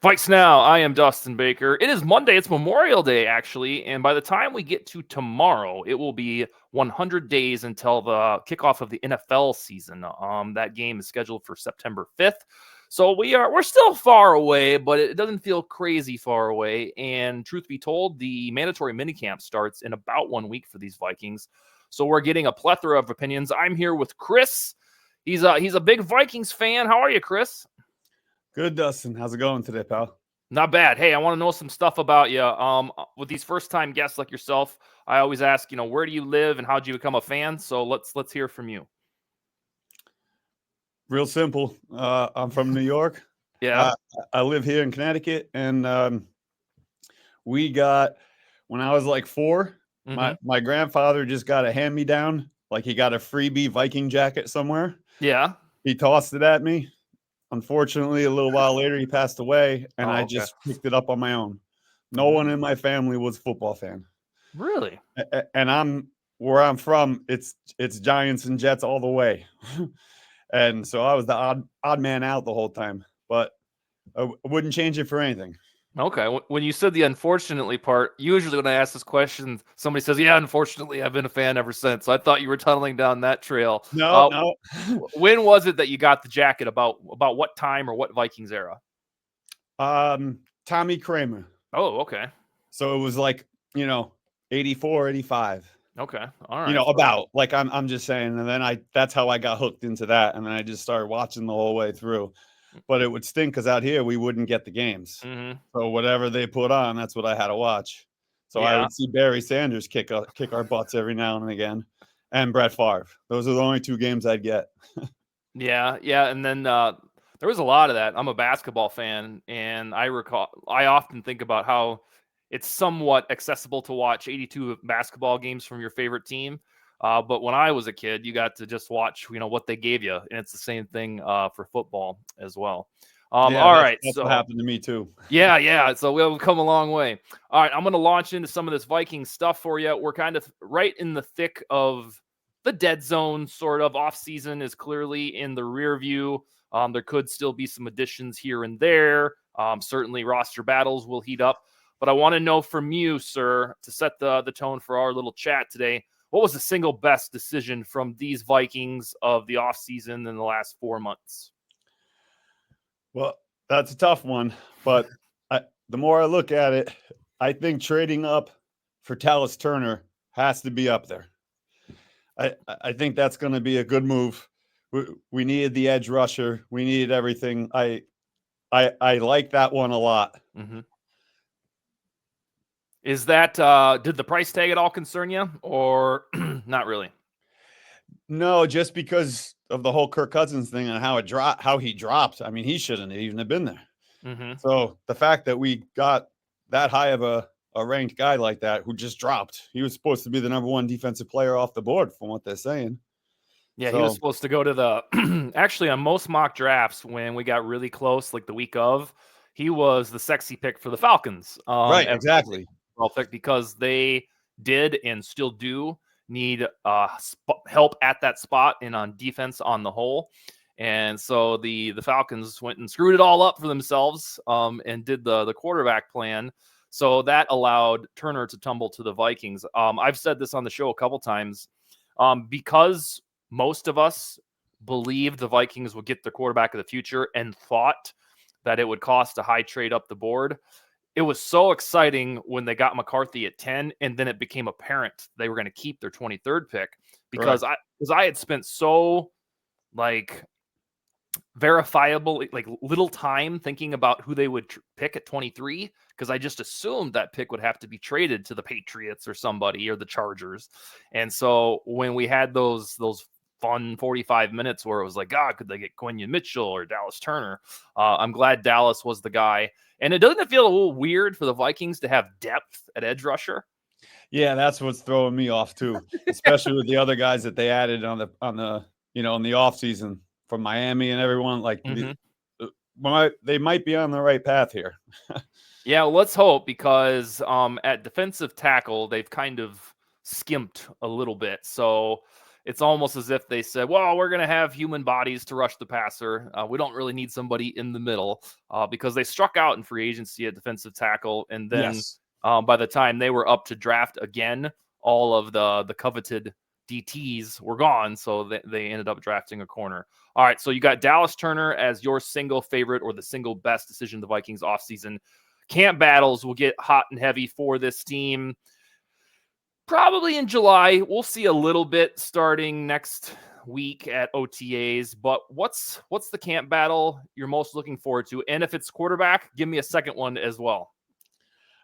VikesNow, I am Dustin Baker. It is Monday. It's Memorial Day, actually. And by the time we get to tomorrow, it will be 100 days until the kickoff of the NFL season. That game is scheduled for September 5th. So we're still far away, but it doesn't feel crazy far away. And truth be told, the mandatory minicamp starts in about 1 week for these Vikings. So we're getting a plethora of opinions. I'm here with Chris. He's a big Vikings fan. How are you, Chris? Good, Dustin. How's it going today, pal? Not bad. Hey, I want to know some stuff about you. With these first-time guests like yourself, I always ask, where do you live and how did you become a fan? So let's hear from you. Real simple. I'm from New York. Yeah. I live here in Connecticut, and when I was like 4, my grandfather just got a hand-me-down, like he got a freebie Viking jacket somewhere. Yeah. He tossed it at me. Unfortunately, a little while later, he passed away, and I just picked it up on my own. No one in my family was a football fan. Really? And where I'm from, it's Giants and Jets all the way. And so I was the odd man out the whole time, but I wouldn't change it for anything. Okay. When you said the unfortunately part, usually when I ask this question, somebody says, yeah, unfortunately, I've been a fan ever since. So I thought you were tunneling down that trail. No. When was it that you got the jacket? About what time or what Vikings era? Tommy Kramer. Oh, okay. So it was like, 84, 85. Okay. All right. About like I'm just saying. And then that's how I got hooked into that. And then I just started watching the whole way through. But it would stink because out here we wouldn't get the games. Mm-hmm. So whatever they put on, that's what I had to watch. So I would see Barry Sanders kick our butts every now and again, and Brett Favre. Those are the only 2 games I'd get. Yeah. And then there was a lot of that. I'm a basketball fan, and I often think about how it's somewhat accessible to watch 82 basketball games from your favorite team. But when I was a kid, you got to just watch, what they gave you, and it's the same thing for football as well. All right, that's what happened to me too. Yeah. So we've come a long way. All right, I'm going to launch into some of this Viking stuff for you. We're kind of right in the thick of the dead zone, sort of. Offseason is clearly in the rear view. There could still be some additions here and there. Certainly roster battles will heat up. But I want to know from you, sir, to set the tone for our little chat today, what was the single best decision from these Vikings of the offseason in the last 4 months? Well, that's a tough one. But the more I look at it, I think trading up for Dallas Turner has to be up there. I think that's going to be a good move. We needed the edge rusher. We needed everything. I like that one a lot. Mm-hmm. Is that did the price tag at all concern you, or not really? No, just because of the whole Kirk Cousins thing and how he dropped. I mean, he shouldn't even have been there. Mm-hmm. So the fact that we got that high of a ranked guy like that who just dropped, he was supposed to be the number 1 defensive player off the board from what they're saying. Yeah, he was supposed to go to the actually on most mock drafts when we got really close, like the week of, he was the sexy pick for the Falcons. Right, exactly. Because they did and still do need help at that spot and on defense on the whole. And so the Falcons went and screwed it all up for themselves and did the quarterback plan. So that allowed Turner to tumble to the Vikings. I've said this on the show a couple times because most of us believed the Vikings would get the quarterback of the future and thought that it would cost a high trade up the board. It was so exciting when they got McCarthy at 10, and then it became apparent they were going to keep their 23rd pick because I had spent so verifiable, little time thinking about who they would pick at 23 because I just assumed that pick would have to be traded to the Patriots or somebody or the Chargers. And so when we had those fun 45 minutes where it was like, could they get Quentin Mitchell or Dallas Turner? I'm glad Dallas was the guy. And it doesn't feel a little weird for the Vikings to have depth at edge rusher? Yeah, that's what's throwing me off too, especially with the other guys that they added on the in the offseason from Miami and everyone. They might be on the right path here. Yeah, well, let's hope, because at defensive tackle they've kind of skimped a little bit. So it's almost as if they said, well, we're going to have human bodies to rush the passer. We don't really need somebody in the middle because they struck out in free agency at defensive tackle. And then Yes. by the time they were up to draft again, all of the coveted DTs were gone. So they ended up drafting a corner. All right. So you got Dallas Turner as your single favorite or the single best decision the Vikings offseason. Camp battles will get hot and heavy for this team. Probably in July. We'll see a little bit starting next week at OTAs. But what's the camp battle you're most looking forward to? And if it's quarterback, give me a second one as well.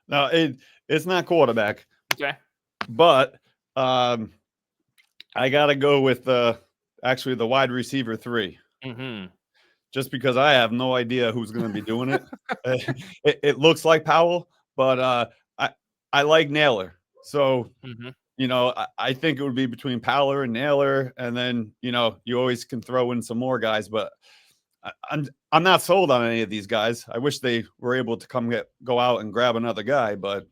No, it's not quarterback. Okay. But I got to go with actually the wide receiver 3. Mm-hmm. Just because I have no idea who's going to be doing it. It looks like Powell, but I like Naylor. So, I think it would be between Powell and Naylor. And then, you always can throw in some more guys. But I'm not sold on any of these guys. I wish they were able to go out and grab another guy. But,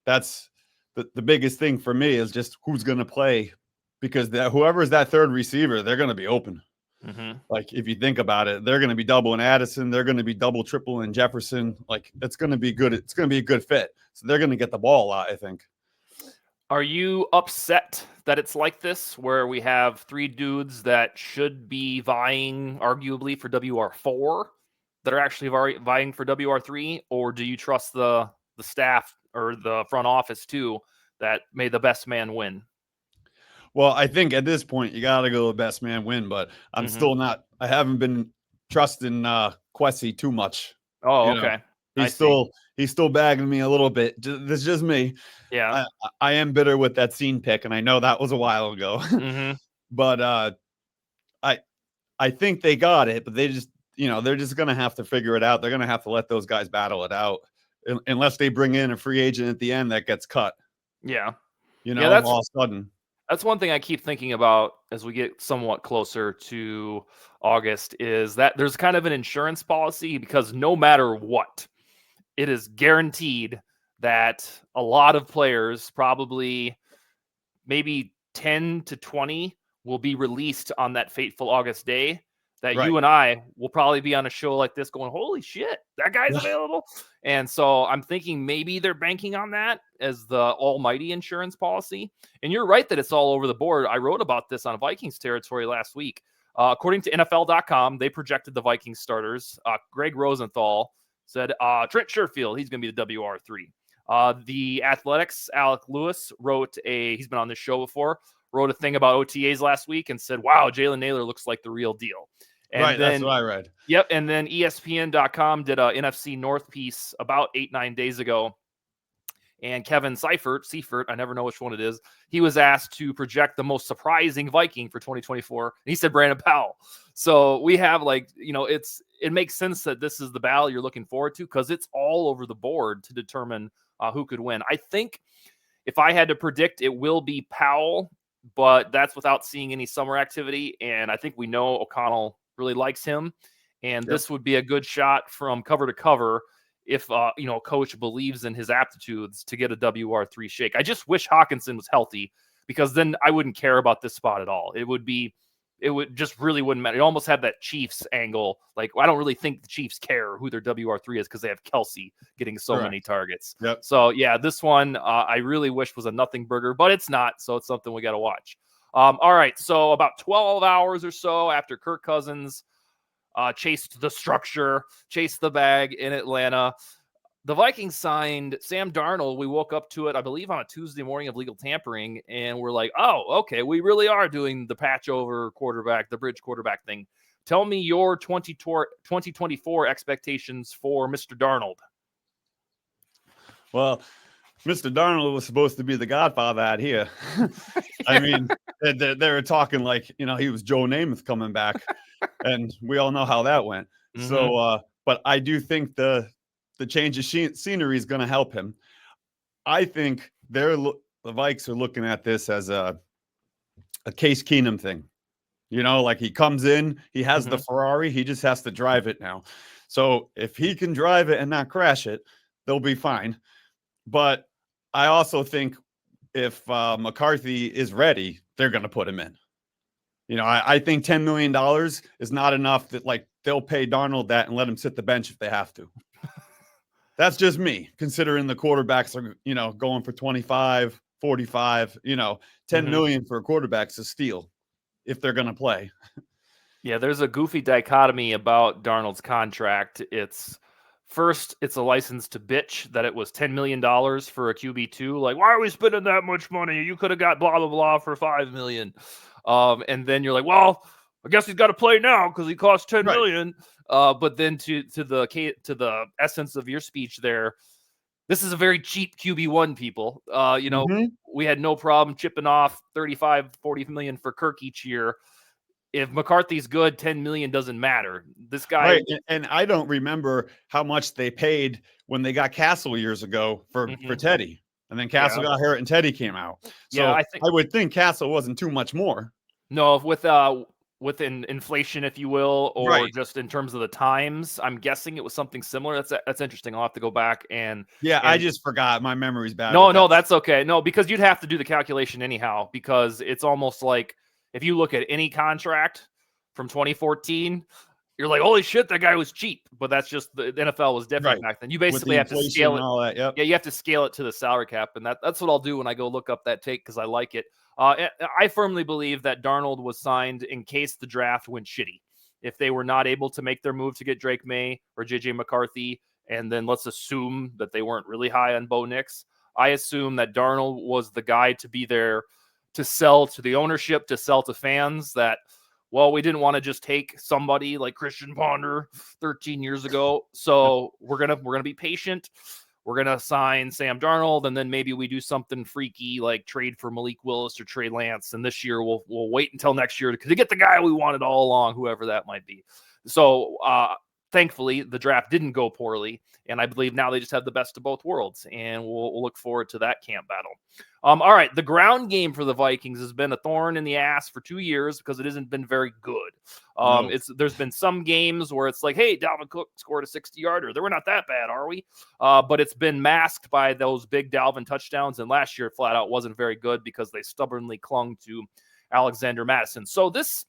that's the biggest thing for me is just who's going to play. Because whoever's that third receiver, they're going to be open. Mm-hmm. Like, if you think about it, they're going to be doubling Addison. They're going to be double, tripling Jefferson. Like, it's going to be good. It's going to be a good fit. So they're going to get the ball a lot, I think. Are you upset that it's like this, where we have 3 dudes that should be vying arguably for WR4 that are actually vying for WR3? Or do you trust the staff or the front office too that may the best man win? Well, I think at this point you got to go with best man win, but I'm still not. I haven't been trusting Quessy too much. Oh, okay. He's still bagging me a little bit. This is just me. Yeah. I am bitter with that scene pick, and I know that was a while ago. Mm-hmm. But I think they got it, but they just they're just gonna have to figure it out. They're gonna have to let those guys battle it out, unless they bring in a free agent at the end that gets cut. Yeah. All of a sudden. That's one thing I keep thinking about as we get somewhat closer to August is that there's kind of an insurance policy because no matter what, it is guaranteed that a lot of players, probably maybe 10 to 20, will be released on that fateful August day. That Right. You and I will probably be on a show like this going, holy shit, that guy's available. And so I'm thinking maybe they're banking on that as the almighty insurance policy. And you're right that it's all over the board. I wrote about this on Vikings territory last week. According to NFL.com, they projected the Vikings starters. Greg Rosenthal said Trent Sherfield, he's going to be the WR3. The Athletics, Alec Lewis, he's been on this show before, wrote a thing about OTAs last week and said, wow, Jalen Naylor looks like the real deal. And right, then, that's what I read. Yep, and then ESPN.com did a NFC North piece about 8-9 days ago. And Kevin Seifert, I never know which one it is, he was asked to project the most surprising Viking for 2024. And he said Brandon Powell. So we have it makes sense that this is the battle you're looking forward to because it's all over the board to determine who could win. I think if I had to predict, it will be Powell, but that's without seeing any summer activity. And I think we know O'Connell really likes him. And This would be a good shot from cover to cover if, coach believes in his aptitudes to get a WR3 shake. I just wish Hawkinson was healthy because then I wouldn't care about this spot at all. It would just really wouldn't matter. It almost had that Chiefs angle. Like, I don't really think the Chiefs care who their WR3 is because they have Kelsey getting so many targets. Yep. So, yeah, this one I really wish was a nothing burger, but it's not. So it's something we got to watch. All right. So about 12 hours or so after Kirk Cousins chased the structure, chased the bag in Atlanta, the Vikings signed Sam Darnold. We woke up to it, I believe, on a Tuesday morning of legal tampering, and we're like, oh, okay, we really are doing the patch over quarterback, the bridge quarterback thing. Tell me your 2024 expectations for Mr. Darnold. Well, Mr. Darnold was supposed to be the godfather out here. I mean, they were talking like, he was Joe Namath coming back, and we all know how that went. Mm-hmm. So, but I do think the change of scenery is going to help him. I think the Vikes are looking at this as a Case Keenum thing. Like he comes in, he has the Ferrari, he just has to drive it now. So if he can drive it and not crash it, they'll be fine. But I also think if McCarthy is ready, they're going to put him in. I think $10 million is not enough that like they'll pay Darnold that and let him sit the bench if they have to. That's just me, considering the quarterbacks are, going for 25, 45, 10 million for a quarterback's a steal if they're going to play. Yeah, there's a goofy dichotomy about Darnold's contract. It's a license to bitch that it was $10 million for a QB2. Like, why are we spending that much money? You could have got blah, blah, blah for $5 million. And then you're like, well, I guess he's got to play now because he costs $10 million. But then to the essence of your speech there, this is a very cheap QB1, people. We had no problem chipping off 35, 40 million for Kirk each year. If McCarthy's good, 10 million doesn't matter. This guy, right. And I don't remember how much they paid when they got Castle years ago for Teddy, and then Castle got hurt and Teddy came out. So I would think Castle wasn't too much more. No, with inflation, if you will, or just in terms of the times, I'm guessing it was something similar. That's interesting. I'll have to go back and I just forgot. My memory's bad. No, that's okay. No, because you'd have to do the calculation anyhow, because it's almost like if you look at any contract from 2014, you're like, holy shit, that guy was cheap. But that's just the NFL was different back then. You basically have to scale it. All that, Yeah, you have to scale it to the salary cap, and that's what I'll do when I go look up that take because I like it. I firmly believe that Darnold was signed in case the draft went shitty. If they were not able to make their move to get Drake May or JJ McCarthy, and then let's assume that they weren't really high on Bo Nix, I assume that Darnold was the guy to be there to sell to the ownership, to sell to fans that, well, we didn't want to just take somebody like Christian Ponder 13 years ago. So we're gonna be patient. We're gonna sign Sam Darnold, and then maybe we do something freaky like trade for Malik Willis or Trey Lance. And this year we'll wait until next year to get the guy we wanted all along, whoever that might be. So thankfully, the draft didn't go poorly, and I believe now they just have the best of both worlds, and we'll look forward to that camp battle. All right, the ground game for the Vikings has been a thorn in the ass for 2 years because it hasn't been very good. There's been some games where it's like, hey, Dalvin Cook scored a 60-yarder. We're not that bad, are we? But it's been masked by those big Dalvin touchdowns, and last year flat out wasn't very good because they stubbornly clung to Alexander Mattison. So this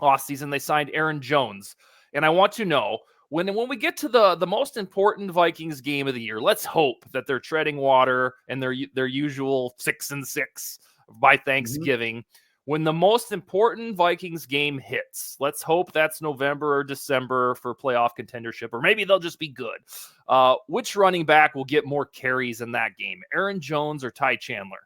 offseason, they signed Aaron Jones. And I want to know, when we get to the most important Vikings game of the year, let's hope that they're treading water and their usual 6-6 by Thanksgiving. When the most important Vikings game hits, let's hope that's November or December for playoff contendership, or maybe they'll just be good. Which running back will get more carries in that game, Aaron Jones or Ty Chandler?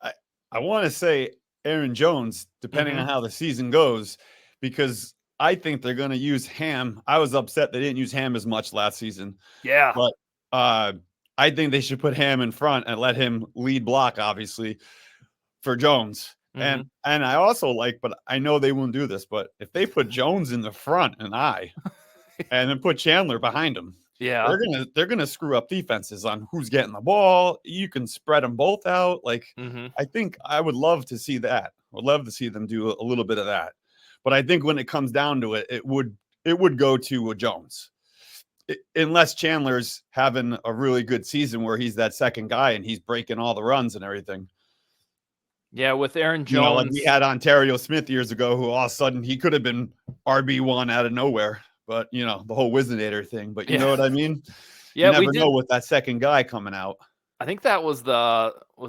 I want to say Aaron Jones, depending on how the season goes, because I think they're going to use Ham. I was upset they didn't use Ham as much last season. Yeah. But I think they should put Ham in front and let him lead block, obviously, for Jones. And I also but I know they won't do this, but if they put Jones in the front and then put Chandler behind him, they're gonna screw up defenses on who's getting the ball. You can spread them both out. I think I would love to see that. I would love to see them do a little bit of that. But I think when it comes down to it, it would go to Jones, unless Chandler's having a really good season where he's that second guy and he's breaking all the runs and everything. Yeah, with Aaron Jones, like we had Ontario Smith years ago, who all of a sudden he could have been RB1 out of nowhere. But the whole Wizinator thing. But you know what I mean? Yeah, you never know with that second guy coming out. I think that was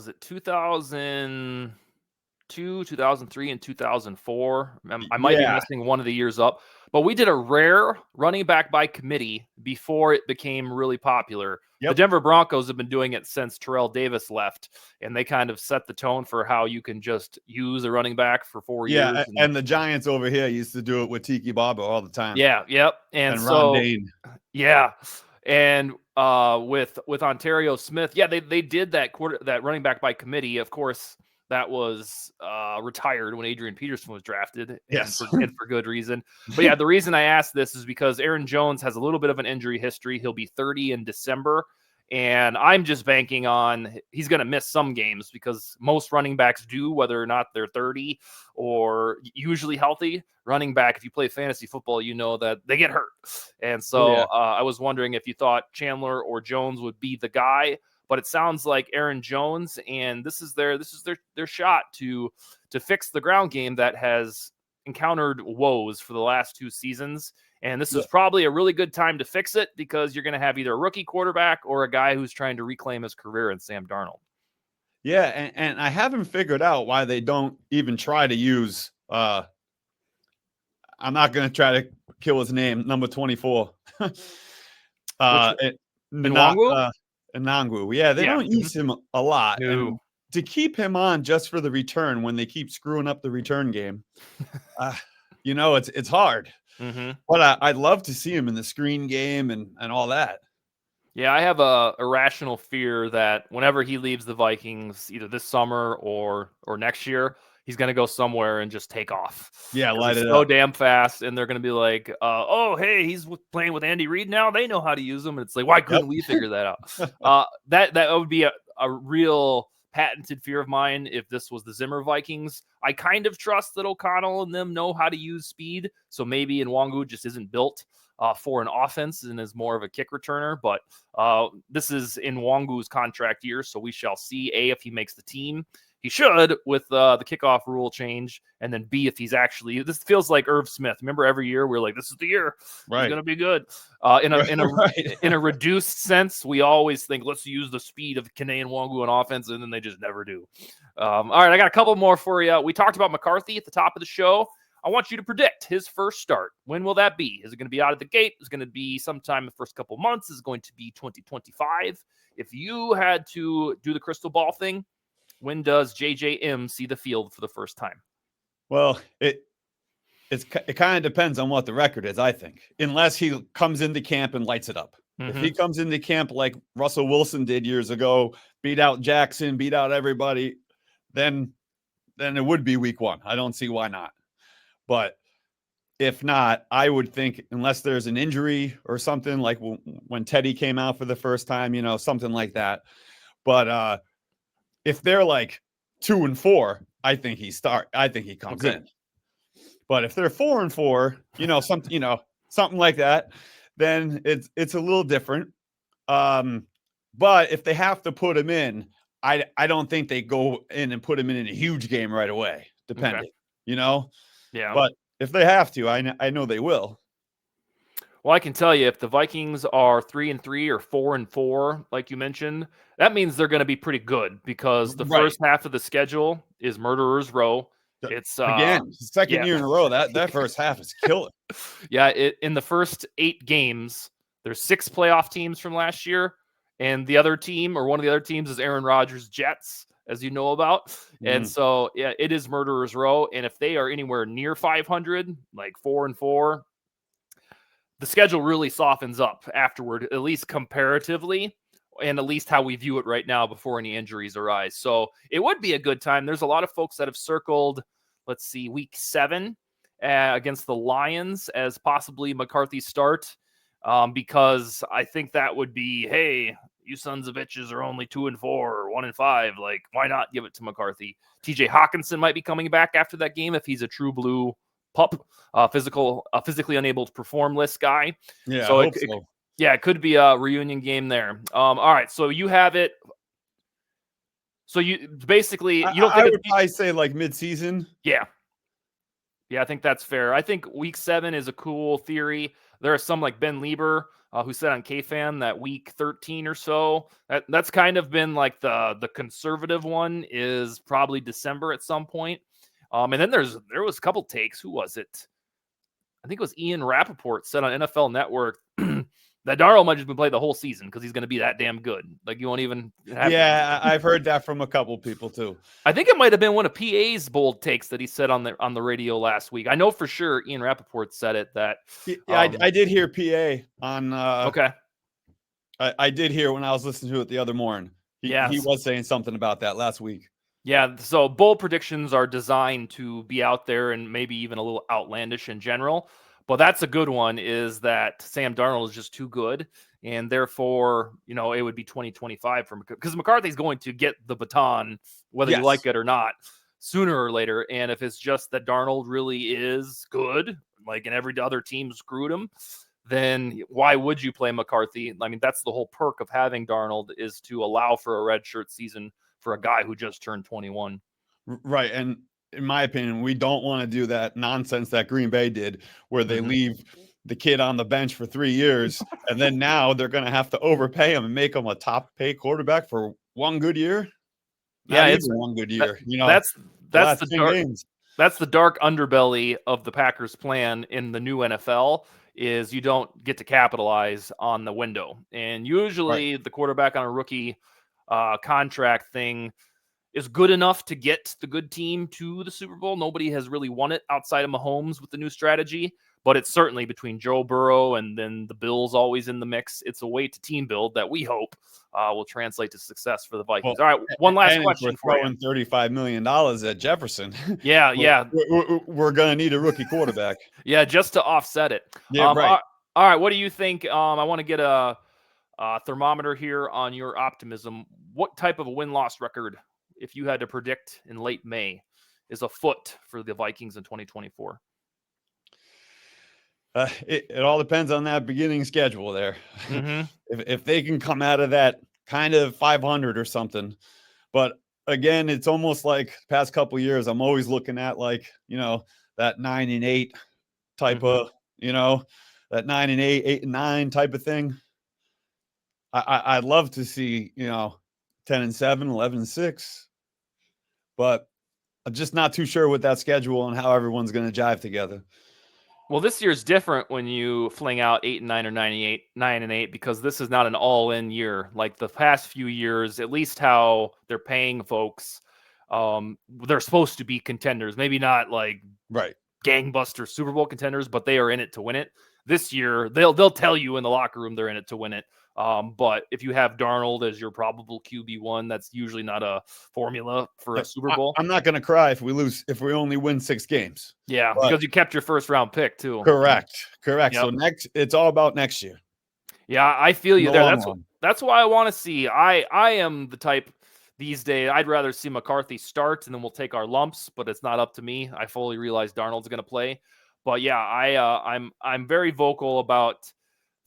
it 2002, 2003, and 2004. I might be missing one of the years up, but we did a rare running back by committee before it became really popular. The Denver Broncos have been doing it since Terrell Davis left, and they kind of set the tone for how you can just use a running back for 4 years. Yeah, and the Giants over here used to do it with Tiki Barber all the time. Yeah, yep. And so, Ron Dane. Yeah. And with Ontario Smith, they did that running back by committee. Of course, that was retired when Adrian Peterson was drafted. Yes. And for good reason. But yeah, the reason I asked this is because Aaron Jones has a little bit of an injury history. He'll be 30 in December. And I'm just banking on he's going to miss some games because most running backs do, whether or not they're 30 or usually healthy. Running back, if you play fantasy football, you know that they get hurt. And so I was wondering if you thought Chandler or Jones would be the guy. but it sounds like Aaron Jones, and this is their shot to fix the ground game that has encountered woes for the last 2 seasons. And this is probably a really good time to fix it because you're going to have either a rookie quarterback or a guy who's trying to reclaim his career in Sam Darnold. Yeah, and I haven't figured out why they don't even try to use I'm not going to try to kill his name, number 24. Nwangwu? Nwangwu. Yeah, they don't use him a lot. No. And to keep him on just for the return when they keep screwing up the return game, it's hard. Mm-hmm. But I'd love to see him in the screen game and all that. Yeah, I have a irrational fear that whenever he leaves the Vikings, either this summer or next year, he's going to go somewhere and just take off. Yeah, light it up. So damn fast, and they're going to be like, oh, hey, he's playing with Andy Reid now. They know how to use him. And it's like, why couldn't we figure that out? That would be a real patented fear of mine if this was the Zimmer Vikings. I kind of trust that O'Connell and them know how to use speed, so maybe Nwangwu just isn't built for an offense and is more of a kick returner. But this is in Nwangwu's contract year, so we shall see, A, if he makes the team. He should with the kickoff rule change, and then B, if he's actually, this feels like Irv Smith. Remember every year we're like, this is the year, right? He's going to be good. In a reduced sense, we always think let's use the speed of Kene Nwangwu on offense, and then they just never do. All right, I got a couple more for you. We talked about McCarthy at the top of the show. I want you to predict his first start. When will that be? Is it going to be out of the gate? Is it going to be sometime in the first couple months? Is it going to be 2025? If you had to do the crystal ball thing, when does JJM see the field for the first time? Well, it kind of depends on what the record is, I think. Unless he comes into camp and lights it up. Mm-hmm. If he comes into camp like Russell Wilson did years ago, beat out Jackson, beat out everybody, then it would be week 1. I don't see why not. But if not, I would think unless there's an injury or something like when Teddy came out for the first time, something like that. But if they're like 2-4, I think he comes in. But if they're 4-4, something like that, then it's a little different. But if they have to put him in, I don't think they go in and put him in a huge game right away, depending, Yeah. But if they have to, I know they will. Well, I can tell you, if the Vikings are 3-3 or 4-4, like you mentioned, that means they're going to be pretty good because the first half of the schedule is Murderer's Row. It's again second year in a row that first half is killer. Yeah, in the first 8 games, there's 6 playoff teams from last year, and the other team or one of the other teams is Aaron Rodgers' Jets, as you know about. Mm-hmm. And so, yeah, it is Murderer's Row. And if they are anywhere near 500, like 4-4. The schedule really softens up afterward, at least comparatively, and at least how we view it right now before any injuries arise. So it would be a good time. There's a lot of folks that have circled, let's see, week 7 against the Lions as possibly McCarthy's start, because I think that would be, hey, you sons of bitches are only 2-4 or 1-5. Like, why not give it to McCarthy? TJ Hawkinson might be coming back after that game if he's a true blue pup, physically unable to perform list guy. Yeah, so I hope so. It could be a reunion game there. All right, so you have it. So you basically you don't think I would probably say like mid-season. Yeah, I think that's fair. I think week 7 is a cool theory. There are some like Ben Lieber who said on KFan that week 13 or so. That's kind of been like the conservative one is probably December at some point. And then there was a couple takes. Who was it? I think it was Ian Rappaport said on NFL Network that Darnold might just be playing the whole season because he's going to be that damn good. Like you won't even have I've heard that from a couple people too. I think it might have been one of PA's bold takes that he said on the radio last week. I know for sure Ian Rappaport said it that. I did hear PA on. Okay. I did hear when I was listening to it the other morning. He was saying something about that last week. Yeah, so bold predictions are designed to be out there and maybe even a little outlandish in general. But that's a good one, is that Sam Darnold is just too good. And therefore, it would be 2025 because McCarthy's going to get the baton, whether you like it or not, sooner or later. And if it's just that Darnold really is good, like and every other team screwed him, then why would you play McCarthy? I mean, that's the whole perk of having Darnold, is to allow for a redshirt season for a guy who just turned 21. Right. And in my opinion, we don't want to do that nonsense that Green Bay did, where they leave the kid on the bench for 3 years, and then now they're going to have to overpay him and make him a top pay quarterback for one good year. Not even one good year. That's last the 10 dark, games. that's the dark underbelly of the Packers' plan in the new NFL. Is you don't get to capitalize on the window, and usually the quarterback on a rookie contract thing is good enough to get the good team to the Super Bowl. Nobody has really won it outside of Mahomes with the new strategy, but it's certainly between Joe Burrow and then the Bills always in the mix. It's a way to team build that we hope will translate to success for the Vikings. All right, one last question for you. $35 million at Jefferson. Yeah, we're going to need a rookie quarterback. Yeah, just to offset it. Yeah, right. All right, what do you think? I want to get a thermometer here on your optimism. What type of a win-loss record, if you had to predict in late May, is afoot for the Vikings in 2024? It all depends on that beginning schedule there. If they can come out of that kind of 500 or something. But again, it's almost like the past couple of years, I'm always looking at like, that 9-8 type of, that 9-8, 8-9 type of thing. I'd love to see, 10-7, 11-6. But I'm just not too sure with that schedule and how everyone's going to jive together. Well, this year's different when you fling out 8-9 or 9-8, because this is not an all-in year like the past few years. At least how they're paying folks, they're supposed to be contenders. Maybe not like gangbuster Super Bowl contenders, but they are in it to win it. This year, they'll tell you in the locker room they're in it to win it. But if you have Darnold as your probable QB1, that's usually not a formula for a Super Bowl. I'm not going to cry if we only win 6 games. Yeah, because you kept your first round pick too. Correct. Yep. So it's all about next year. Yeah, I feel you there. That's why I want to see. I am the type these days, I'd rather see McCarthy start and then we'll take our lumps, but it's not up to me. I fully realize Darnold's going to play. But yeah, I'm very vocal about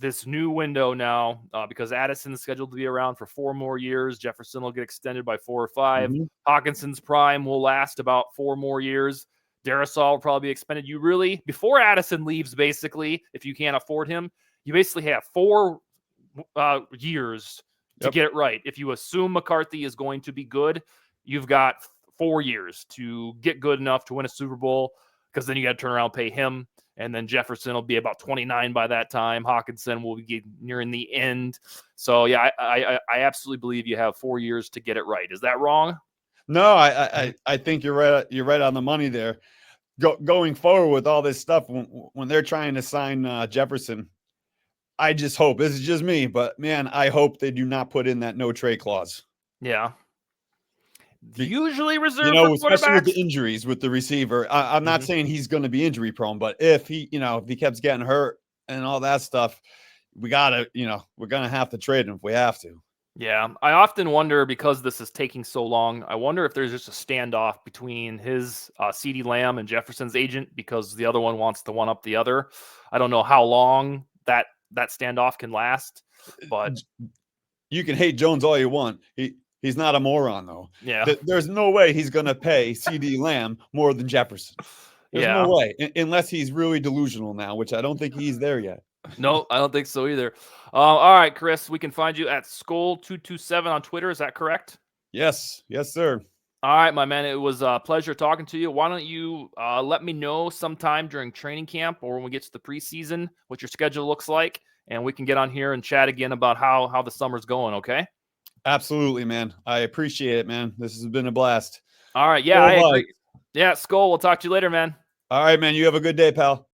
this new window now because Addison's scheduled to be around for 4 more years. Jefferson will get extended by 4 or 5. Hawkinson's prime will last about 4 more years. Darrisaw will probably be expended. You really, before Addison leaves, basically, if you can't afford him, you basically have 4 years to get it right. If you assume McCarthy is going to be good, you've got 4 years to get good enough to win a Super Bowl, because then you got to turn around and pay him. And then Jefferson will be about 29 by that time. Hawkinson will be nearing the end. So, yeah, I absolutely believe you have 4 years to get it right. Is that wrong? No, I think you're right. You're right on the money there. Going forward with all this stuff, when they're trying to sign Jefferson, I just hope, this is just me, but man, I hope they do not put in that no trade clause. Yeah. Usually reserved for especially with the injuries with the receiver. I'm not saying he's going to be injury prone, but if he keeps getting hurt and all that stuff, we're going to have to trade him if we have to. Yeah. I often wonder, because this is taking so long, I wonder if there's just a standoff between his CeeDee Lamb and Jefferson's agent, because the other one wants to one up the other. I don't know how long that standoff can last, but you can hate Jones all you want. He's not a moron, though. Yeah. There's no way he's going to pay CeeDee Lamb more than Jefferson. There's no way, unless he's really delusional now, which I don't think he's there yet. No, I don't think so either. All right, Chris, we can find you at Skull227 on Twitter. Is that correct? Yes, sir. All right, my man. It was a pleasure talking to you. Why don't you let me know sometime during training camp or when we get to the preseason what your schedule looks like, and we can get on here and chat again about how the summer's going, okay? Absolutely, man. I appreciate it, man. This has been a blast. All right. Yeah, I agree. Yeah, Skull, we'll talk to you later, man. All right, man. You have a good day, pal.